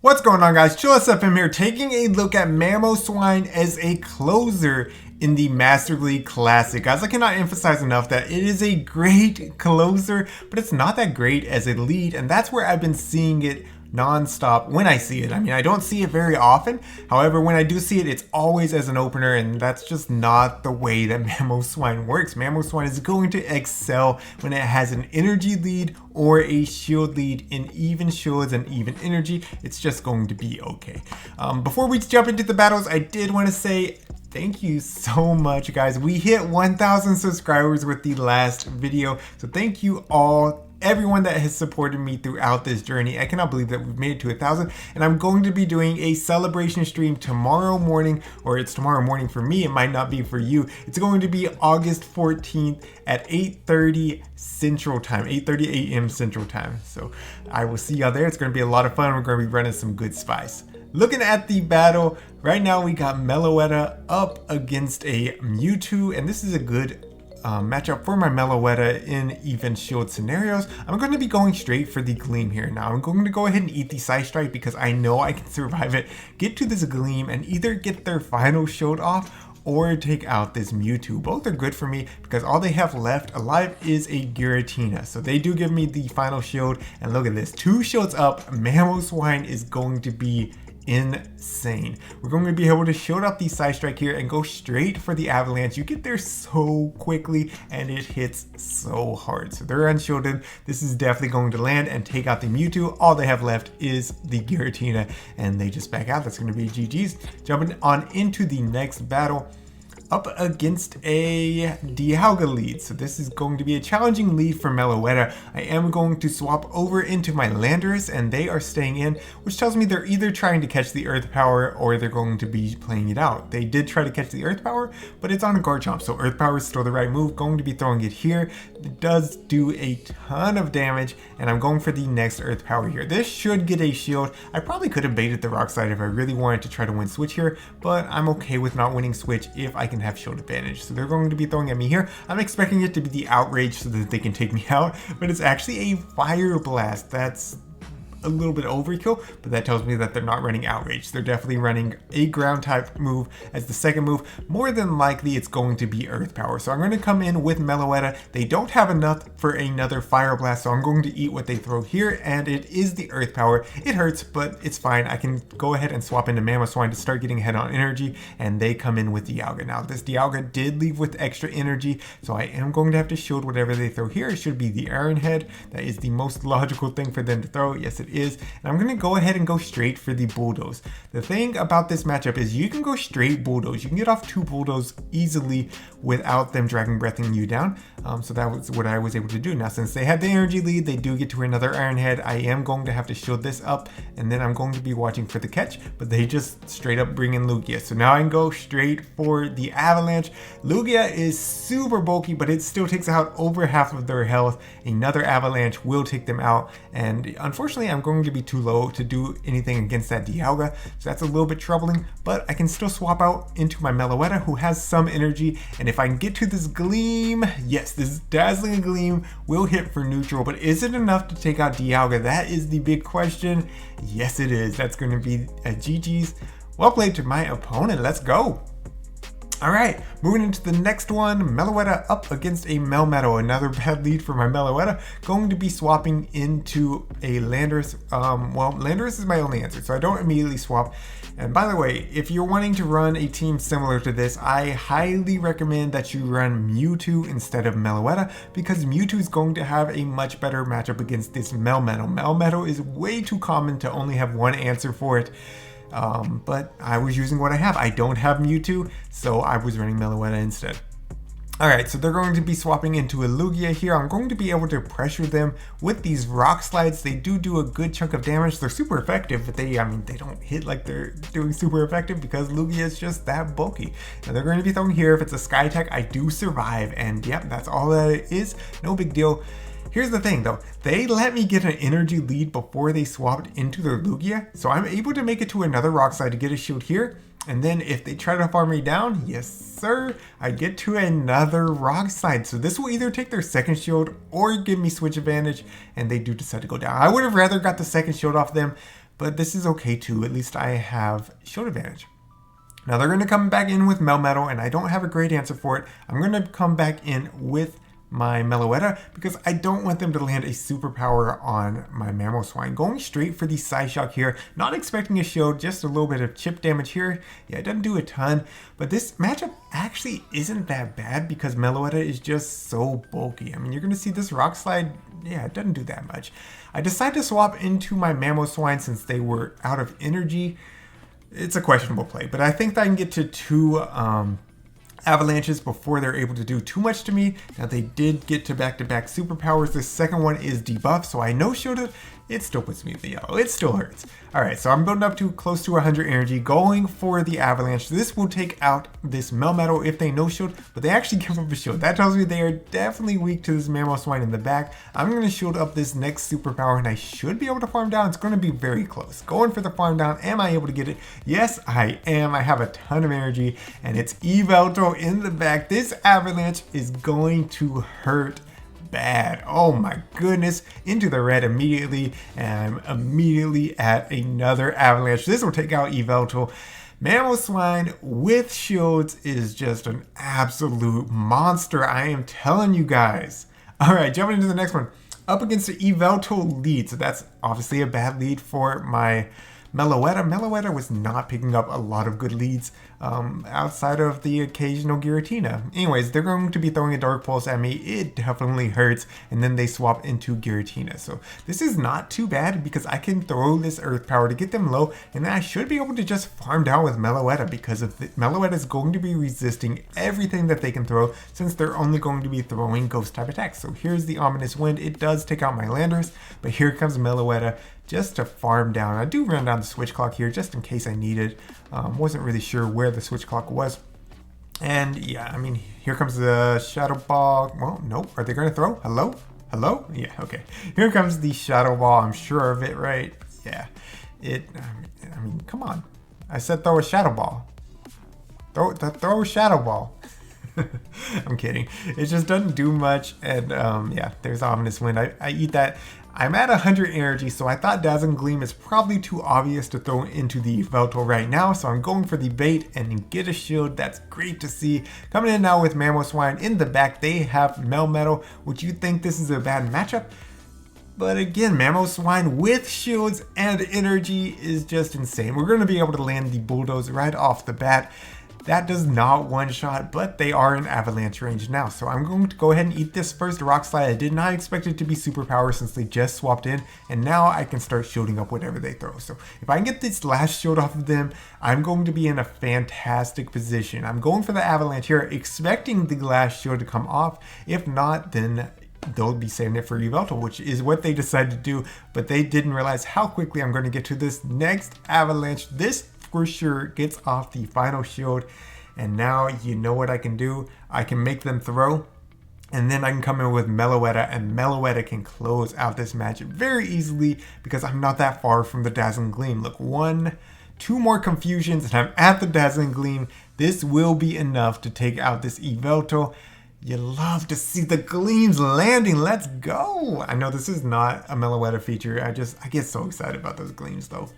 What's going on, guys? ChillisFM here, taking a look at Mamoswine as a closer in the Master League Classic. Guys, I cannot emphasize enough that it is a great closer, but it's not that great as a lead, and that's where I've been seeing it non-stop when I see it. I mean, I don't see it very often. However, when I do see it, it's always as an opener, and that's just not the way that Mamoswine works. Mamoswine is going to excel when it has an energy lead or a shield lead. In even shields and even energy, it's just going to be okay. Before we jump into the battles, I did want to say thank you so much, guys. We hit 1,000 subscribers with the last video, so thank you all, everyone that has supported me throughout this journey. I cannot believe that we've made it to 1,000, and I'm going to be doing a celebration stream tomorrow morning, or it's tomorrow morning for me, it might not be for you. It's going to be August 14th at 8:30 Central Time, 8:30 a.m. Central Time. So I will see y'all there. It's going to be a lot of fun. We're going to be running some good spice. Looking at the battle, right now we got Meloetta up against a Mewtwo, and this is a good matchup for my Meloetta in even shield scenarios. I'm going to be going straight for the Gleam here. Now I'm going to go ahead and eat the Side Strike because I know I can survive it, get to this Gleam, and either get their final shield off or take out this Mewtwo. Both are good for me because all they have left alive is a Giratina. So they do give me the final shield, and look at this, 2 shields up. Mamoswine is going to be insane. We're going to be able to shield up the Side Strike here and go straight for the Avalanche. You get there so quickly and it hits so hard. So they're unshielded. This is definitely going to land and take out the Mewtwo. All they have left is the Giratina and they just back out. That's going to be GG's. Jumping on into the next battle, up against a Dialga lead. So this is going to be a challenging lead for Meloetta. I am going to swap over into my Landorus and they are staying in, which tells me they're either trying to catch the Earth Power or they're going to be playing it out. They did try to catch the Earth Power, but it's on a guard chomp, so Earth Power is still the right move. Going to be throwing it here. It does do a ton of damage, and I'm going for the next Earth Power here. This should get a shield. I probably could have baited the Rock Slide if I really wanted to try to win Switch here, but I'm okay with not winning Switch if I can have shield advantage. So they're going to be throwing at me here. I'm expecting it to be the Outrage so that they can take me out, but it's actually a Fire Blast. That's a little bit overkill, but that tells me that they're not running Outrage. They're definitely running a ground type move as the second move. More than likely it's going to be Earth Power. So I'm going to come in with Meloetta. They don't have enough for another Fire Blast, so I'm going to eat what they throw here, and it is the Earth Power. It hurts, but it's fine. I can go ahead and swap into Mamoswine to start getting ahead on energy, and they come in with Dialga. Now this Dialga did leave with extra energy, so I am going to have to shield whatever they throw here. It should be the Iron Head. That is the most logical thing for them to throw. Yes, it is. And I'm going to go ahead and go straight for the Bulldoze. The thing about this matchup is you can go straight Bulldoze. You can get off 2 Bulldoze easily without them Dragon Breathing you down. So that was what I was able to do. Now since they had the energy lead, they do get to another Iron Head. I am going to have to shield this up, and then I'm going to be watching for the catch, but they just straight up bring in Lugia. So now I can go straight for the Avalanche. Lugia is super bulky, but it still takes out over half of their health. Another Avalanche will take them out, and unfortunately I'm going to be too low to do anything against that Dialga, so that's a little bit troubling, but I can still swap out into my Meloetta, who has some energy, and if I can get to this Gleam, yes, this Dazzling Gleam will hit for neutral, but is it enough to take out Dialga? That is the big question. Yes, it is. That's going to be a GG's. Well played to my opponent. Let's go. Alright, moving into the next one, Meloetta up against a Melmetal. Another bad lead for my Meloetta. Going to be swapping into a Landorus. Well, Landorus is my only answer, so I don't immediately swap. And by the way, if you're wanting to run a team similar to this, I highly recommend that you run Mewtwo instead of Meloetta, because Mewtwo is going to have a much better matchup against this Melmetal. Melmetal is way too common to only have one answer for it. But I was using what I have. I don't have Mewtwo, so I was running Meloetta instead. Alright, so they're going to be swapping into a Lugia here. I'm going to be able to pressure them with these Rock Slides. They do a good chunk of damage. They're super effective, but they don't hit like they're doing super effective because Lugia is just that bulky. Now they're going to be throwing here. If it's a Sky Attack, I do survive, and yep, that's all that it is. No big deal. Here's the thing though, they let me get an energy lead before they swapped into their Lugia, so I'm able to make it to another Rock Slide to get a shield here, and then if they try to farm me down, yes sir, I get to another Rock Slide. So this will either take their second shield or give me switch advantage, and they do decide to go down. I would have rather got the second shield off them, but this is okay too. At least I have shield advantage. Now they're going to come back in with Melmetal, and I don't have a great answer for it. I'm going to come back in with my Meloetta because I don't want them to land a superpower on my Mamoswine. Going straight for the Psyshock here, not expecting a shield, just a little bit of chip damage here. Yeah, it doesn't do a ton, but this matchup actually isn't that bad because Meloetta is just so bulky. I mean, you're going to see this Rock Slide, yeah, it doesn't do that much. I decided to swap into my Mamoswine since they were out of energy. It's a questionable play, but I think that I can get to 2 avalanches before they're able to do too much to me. Now they did get to back-to-back superpowers. The second one is debuff, so I no shielded. It still puts me in the yellow. It still hurts. All right, so I'm building up to close to 100 energy, going for the avalanche. This will take out this Melmetal if they no shield, but they actually give up a shield. That tells me they are definitely weak to this Mamoswine in the back. I'm going to shield up this next superpower, and I should be able to farm down. It's going to be very close. Going for the farm down. Am I able to get it? Yes, I am. I have a ton of energy, and it's Yveltal in the back. This avalanche is going to hurt bad. Oh my goodness. Into the red immediately, and I'm immediately at another avalanche. This will take out Yveltal. Mamoswine with shields is just an absolute monster. I am telling you guys. All right, jumping into the next one. Up against the Yveltal lead. So that's obviously a bad lead for my Meloetta. Meloetta was not picking up a lot of good leads outside of the occasional Giratina. Anyways, they're going to be throwing a Dark Pulse at me. It definitely hurts. And then they swap into Giratina. So this is not too bad because I can throw this Earth Power to get them low. And then I should be able to just farm down with Meloetta because of Meloetta is going to be resisting everything that they can throw since they're only going to be throwing Ghost type attacks. So here's the Ominous Wind. It does take out my Landorus, but here comes Meloetta just to farm down. I do run down the switch clock here just in case I need it. Wasn't really sure where the switch clock was. And yeah, I mean, here comes the Shadow Ball. Well, nope. Are they going to throw? Hello? Hello? Yeah, okay. Here comes the Shadow Ball. I'm sure of it, right? Yeah. I mean, come on. I said throw a Shadow Ball. Throw a Shadow Ball. I'm kidding. It just doesn't do much. And yeah, there's Ominous Wind. I eat that. I'm at 100 energy, so I thought Dazzling Gleam is probably too obvious to throw into the Yveltal right now, so I'm going for the bait and get a shield. That's great to see. Coming in now with Mamoswine in the back, they have Melmetal. Would you think this is a bad matchup? But again, Mamoswine with shields and energy is just insane. We're going to be able to land the Bulldoze right off the bat. That does not one-shot, but they are in avalanche range now. So I'm going to go ahead and eat this first Rock Slide. I did not expect it to be superpower since they just swapped in. And now I can start shielding up whatever they throw. So if I can get this last shield off of them, I'm going to be in a fantastic position. I'm going for the avalanche here, expecting the last shield to come off. If not, then they'll be saving it for Yveltal, which is what they decided to do. But they didn't realize how quickly I'm going to get to this next avalanche. This for sure gets off the final shield, and now you know what I can do. I can make them throw, and then I can come in with Meloetta, and Meloetta can close out this match very easily because I'm not that far from the Dazzling Gleam. Look, 1, 2 more confusions, and I'm at the Dazzling Gleam. This will be enough to take out this Yveltal. You love to see the gleams landing. Let's go. I know this is not a Meloetta feature. I get so excited about those gleams though.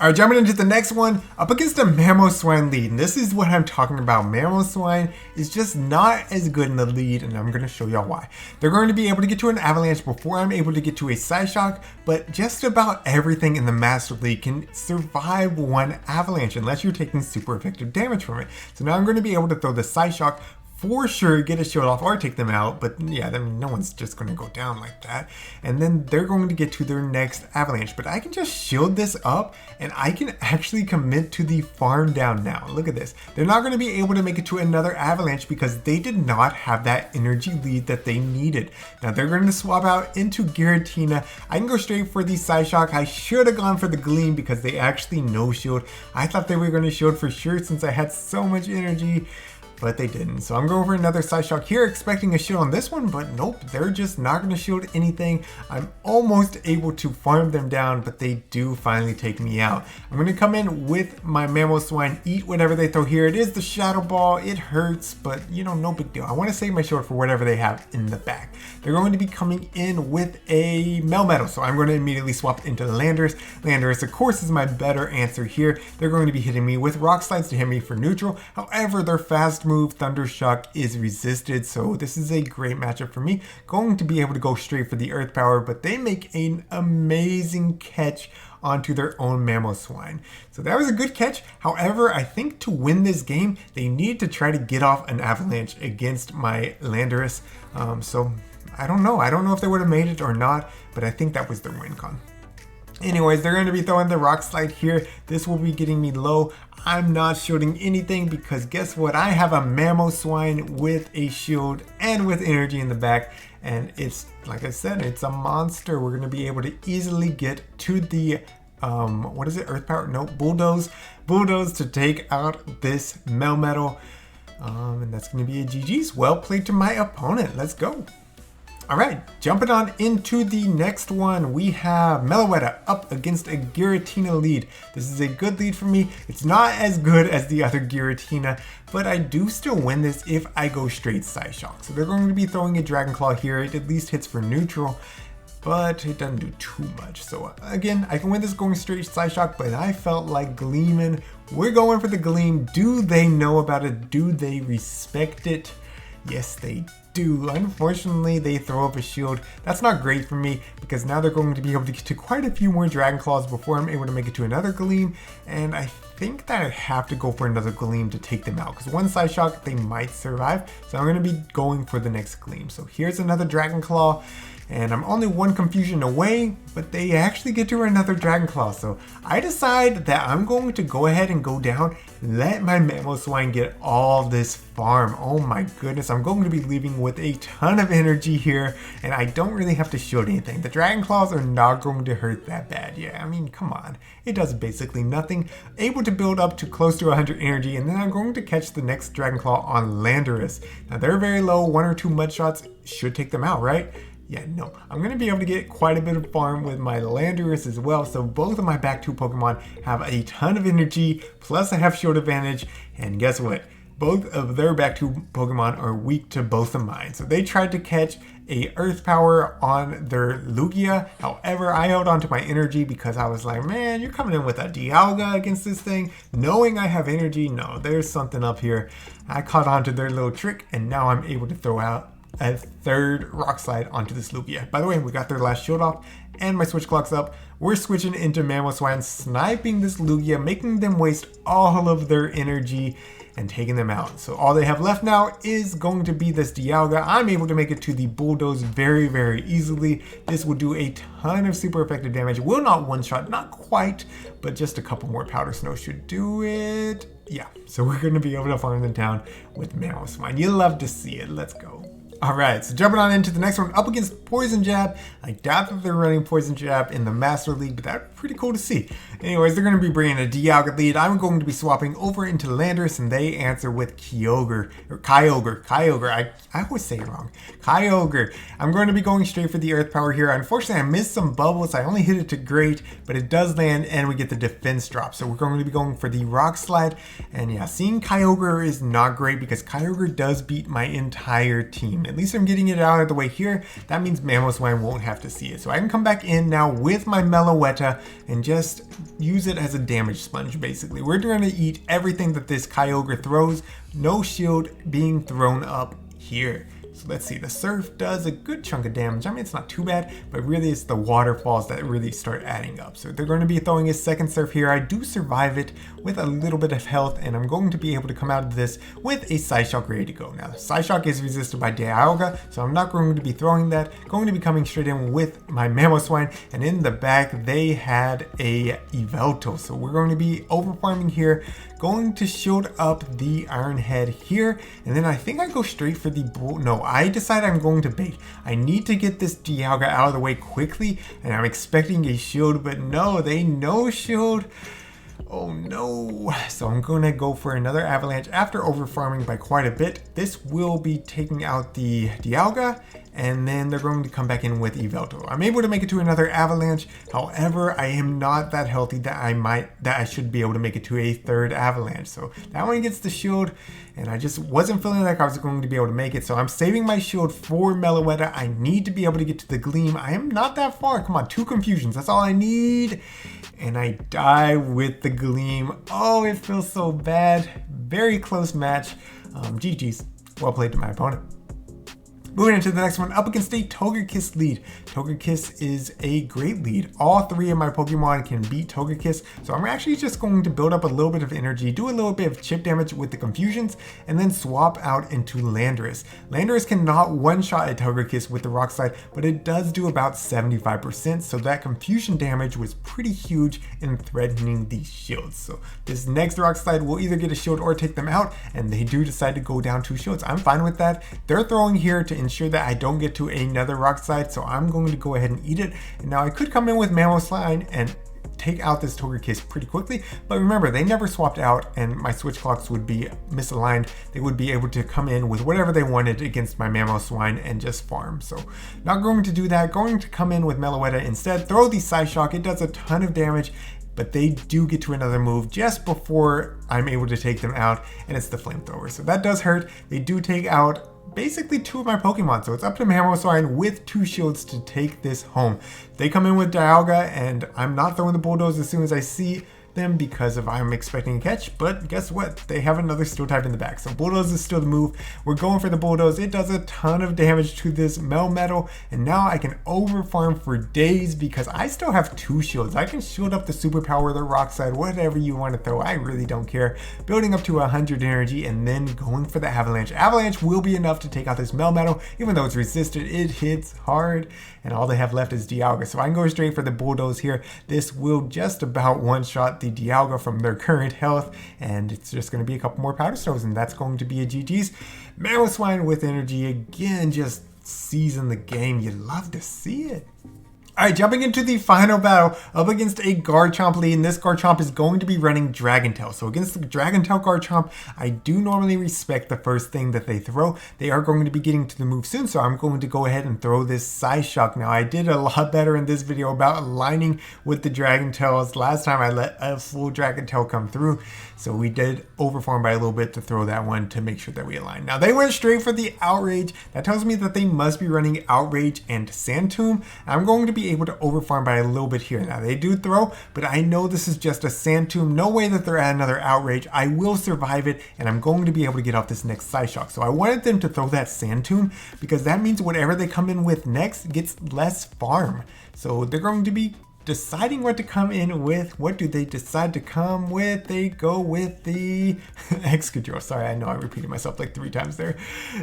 All right, jumping into the next one, up against a Mamoswine lead. And this is what I'm talking about. Mamoswine is just not as good in the lead, and I'm going to show y'all why. They're going to be able to get to an avalanche before I'm able to get to a Psyshock, but just about everything in the Master League can survive one avalanche unless you're taking super effective damage from it. So now I'm going to be able to throw the Psyshock for sure, get a shield off or take them out, but yeah, then no one's just going to go down like that. And then they're going to get to their next avalanche, but I can just shield this up and I can actually commit to the farm down now. Look at this. They're not going to be able to make it to another avalanche because they did not have that energy lead that they needed. Now they're going to swap out into Giratina. I can go straight for the Psyshock. I should have gone for the Gleam because they actually no shield. I thought they were going to shield for sure since I had so much energy. but they didn't. So I'm going for another Psyshock here, expecting a shield on this one, but nope, they're just not going to shield anything. I'm almost able to farm them down, but they do finally take me out. I'm going to come in with my Mamoswine, eat whatever they throw here. It is the Shadow Ball. It hurts, but you know, no big deal. I want to save my shield for whatever they have in the back. They're going to be coming in with a Melmetal, so I'm going to immediately swap into Landorus. Landorus, of course, is my better answer here. They're going to be hitting me with Rock Slides to hit me for neutral. However, their fast move, Thunder Shock, is resisted, so this is a great matchup for me. Going to be able to go straight for the Earth Power, but they make an amazing catch onto their own Mamoswine. So that was a good catch. However, I think to win this game, they need to try to get off an Avalanche against my Landorus. So I don't know. I don't know if they would have made it or not, but I think that was their win con. Anyways, they're going to be throwing the Rock Slide here. This will be getting me low. I'm not shielding anything because guess what? I have a Mamoswine with a shield and with energy in the back. And it's, like I said, it's a monster. We're going to be able to easily get to the, what is it? Earth Power? No, Bulldoze. Bulldoze to take out this Melmetal. And that's going to be a GG's. Well played to my opponent. Let's go. All right, jumping on into the next one, we have Meloetta up against a Giratina lead. This is a good lead for me. It's not as good as the other Giratina, but I do still win this if I go straight Psyshock. So they're going to be throwing a Dragon Claw here. It at least hits for neutral, but it doesn't do too much. So again, I can win this going straight Psyshock, but I felt like gleaming. We're going for the Gleam. Do they know about it? Do they respect it? Yes, they do. Unfortunately, they throw up a shield. That's not great for me because now they're going to be able to get to quite a few more Dragon Claws before I'm able to make it to another Gleam. And I think that I have to go for another Gleam to take them out because one Psyshock, they might survive. So I'm going to be going for the next Gleam. So here's another Dragon Claw. And I'm only one confusion away, but they actually get to another Dragon Claw. So I decide that I'm going to go ahead and go down, let my Mamoswine get all this farm. Oh my goodness, I'm going to be leaving with a ton of energy here, and I don't really have to shield anything. The Dragon Claws are not going to hurt that bad. Yeah, I mean, come on. It does basically nothing. Able to build up to close to 100 energy, and then I'm going to catch the next Dragon Claw on Landorus. Now they're very low, 1 or 2 mud shots should take them out, right? Yeah, no, I'm going to be able to get quite a bit of farm with my Landorus as well. So both of my back 2 Pokemon have a ton of energy, plus I have shield advantage. And guess what? Both of their back 2 Pokemon are weak to both of mine. So they tried to catch a Earth Power on their Lugia. However, I held on to my energy because I was like, man, you're coming in with a Dialga against this thing. Knowing I have energy, no, there's something up here. I caught on to their little trick and now I'm able to throw out a third Rock Slide onto this Lugia. By the way, we got their last shield off and my switch clock's up. We're switching into Mamoswine, sniping this Lugia, making them waste all of their energy and taking them out. So all they have left now is going to be this Dialga. I'm able to make it to the Bulldoze very, very easily. This will do a ton of super effective damage. Will not one-shot, not quite, but just a couple more Powder Snow should do it. Yeah, so we're going to be able to farm them down with Mamoswine. You love to see it. Let's go. Alright, so jumping on into the next one, up against Poison Jab. I doubt that they're running Poison Jab in the Master League, but that's pretty cool to see. Anyways, they're going to be bringing a Dialga lead. I'm going to be swapping over into Landorus, and they answer with Kyogre. I always say it wrong. Kyogre. I'm going to be going straight for the Earth Power here. Unfortunately, I missed some bubbles. I only hit it to great, but it does land, and we get the defense drop. So we're going to be going for the Rock Slide. And yeah, seeing Kyogre is not great because Kyogre does beat my entire team. At least I'm getting it out of the way here. That means Mamoswine won't have to see it. So I can come back in now with my Meloetta and just use it as a damage sponge, basically. We're going to eat everything that this Kyogre throws. No shield being thrown up here. So let's see, the Surf does a good chunk of damage. I mean, it's not too bad, but really it's the waterfalls that really start adding up. So they're going to be throwing a second Surf here. I do survive it with a little bit of health, and I'm going to be able to come out of this with a Psyshock ready to go. Now, Psyshock is resisted by Dialga, so I'm not going to be throwing that. Going to be coming straight in with my Mamoswine, and in the back, they had a Yveltal. So we're going to be over farming here. Going to shield up the Iron Head here, and then I think I go straight for the Bull. No, I decide I'm going to bait. I need to get this Dialga out of the way quickly, and I'm expecting a shield, but no, they no shield. Oh no. So I'm going to go for another Avalanche after overfarming by quite a bit. This will be taking out the Dialga, and then they're going to come back in with Yveltal. I'm able to make it to another Avalanche. However, I am not that healthy that I should be able to make it to a third Avalanche. So that one gets the shield, and I just wasn't feeling like I was going to be able to make it. So I'm saving my shield for Meloetta. I need to be able to get to the Gleam. I am not that far. Come on, 2 confusions. That's all I need. And I die with the Gleam. Oh, it feels so bad. Very close match. GG's. Well played to my opponent. Moving into the next one, up against a Togekiss lead. Togekiss is a great lead. All 3 of my Pokemon can beat Togekiss, so I'm actually just going to build up a little bit of energy, do a little bit of chip damage with the confusions, and then swap out into Landorus. Landorus cannot one-shot a Togekiss with the Rock Slide, but it does do about 75%, so that confusion damage was pretty huge in threatening these shields. So this next Rock Slide will either get a shield or take them out, and they do decide to go down 2 shields. I'm fine with that. They're throwing here to ensure that I don't get to another Rock Slide, so I'm going to go ahead and eat it. And now I could come in with Mamoswine and take out this Togekiss pretty quickly, but remember, they never swapped out and my switch clocks would be misaligned. They would be able to come in with whatever they wanted against my Mamoswine and just farm. So not going to do that, going to come in with Meloetta instead, throw the Psyshock. It does a ton of damage, but they do get to another move just before I'm able to take them out, and it's the Flamethrower. So that does hurt. They do take out basically 2 of my Pokemon, so it's up to Mamoswine with 2 shields to take this home. They come in with Dialga, and I'm not throwing the Bulldoze as soon as I see them because I'm expecting a catch, but guess what? They have another Steel type in the back, so Bulldoze is still the move. We're going for the Bulldoze. It does a ton of damage to this Melmetal, and now I can overfarm for days because I still have 2 shields. I can shield up the Superpower, the Rock Slide, whatever you want to throw. I really don't care. Building up to 100 energy and then going for the Avalanche. Avalanche will be enough to take out this Melmetal. Even though it's resisted, it hits hard, and all they have left is Dialga. So I can go straight for the Bulldoze here. This will just about one-shot the Dialga from their current health, and it's just going to be a couple more Powder Stones, and that's going to be a GG's. Mamoswine with energy again, just seizing the game. You love to see it. Alright, jumping into the final battle up against a Garchomp lead, and this Garchomp is going to be running Dragon Tail. So against the Dragon Tail Garchomp, I do normally respect the first thing that they throw. They are going to be getting to the move soon, so I'm going to go ahead and throw this Psyshock. Now, I did a lot better in this video about aligning with the Dragon Tails. Last time I let a full Dragon Tail come through, so we did overfarm by a little bit to throw that one to make sure that we align. Now, they went straight for the Outrage. That tells me that they must be running Outrage and Sand Tomb. I'm going to be able to overfarm by a little bit here. Now they do throw, but I know this is just a Sand Tomb. No way that they're at another Outrage. I will survive it, and I'm going to be able to get off this next Psyshock. So I wanted them to throw that Sand Tomb because that means whatever they come in with next gets less farm. So they're going to be deciding what to come in with. What do they decide to come with? They go with the Excadrill. Sorry, I know I repeated myself like 3 times there.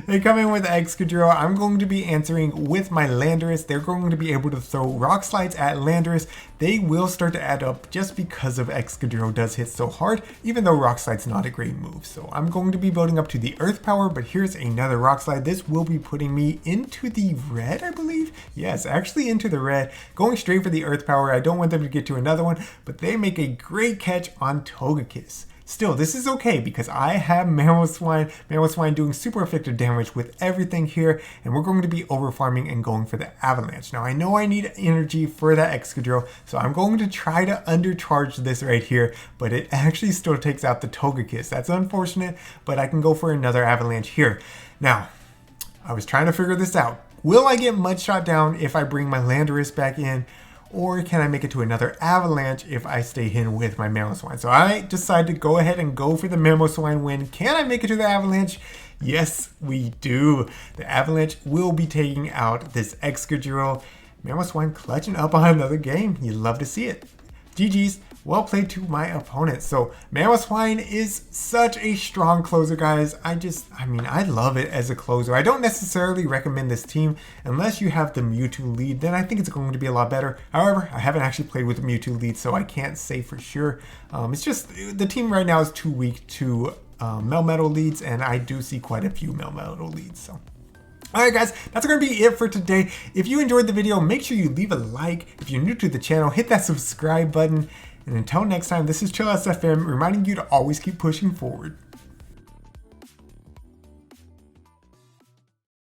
They come in with Excadrill. I'm going to be answering with my Landorus. They're going to be able to throw Rock Slides at Landorus. They will start to add up just because of Excadrill does hit so hard, even though Rock Slide's not a great move. So I'm going to be building up to the Earth Power, but here's another Rock Slide. This will be putting me into the red, I believe. Yes, actually into the red. Going straight for the Earth Power. I don't want them to get to another one, but they make a great catch on Togekiss. Still, this is okay because I have Mamoswine. Mamoswine doing super effective damage with everything here, and we're going to be overfarming and going for the Avalanche. Now, I know I need energy for that Excadrill, so I'm going to try to undercharge this right here, but it actually still takes out the Togekiss. That's unfortunate, but I can go for another Avalanche here. Now, I was trying to figure this out. Will I get Mud Shot down if I bring my Landorus back in? Or can I make it to another Avalanche if I stay in with my Mamoswine? So I decided to go ahead and go for the Mamoswine win. Can I make it to the Avalanche? Yes, we do. The Avalanche will be taking out this Excadrill. Mamoswine clutching up on another game. You love to see it. GG's. Well played to my opponent. So Mamoswine is such a strong closer, guys. I love it as a closer. I don't necessarily recommend this team unless you have the Mewtwo lead. Then I think it's going to be a lot better. However, I haven't actually played with the Mewtwo lead, so I can't say for sure. It's just the team right now is too weak to Melmetal leads, and I do see quite a few Melmetal leads. So. Alright guys, that's going to be it for today. If you enjoyed the video, make sure you leave a like. If you're new to the channel, hit that subscribe button. And until next time, this is ChillisFM reminding you to always keep pushing forward.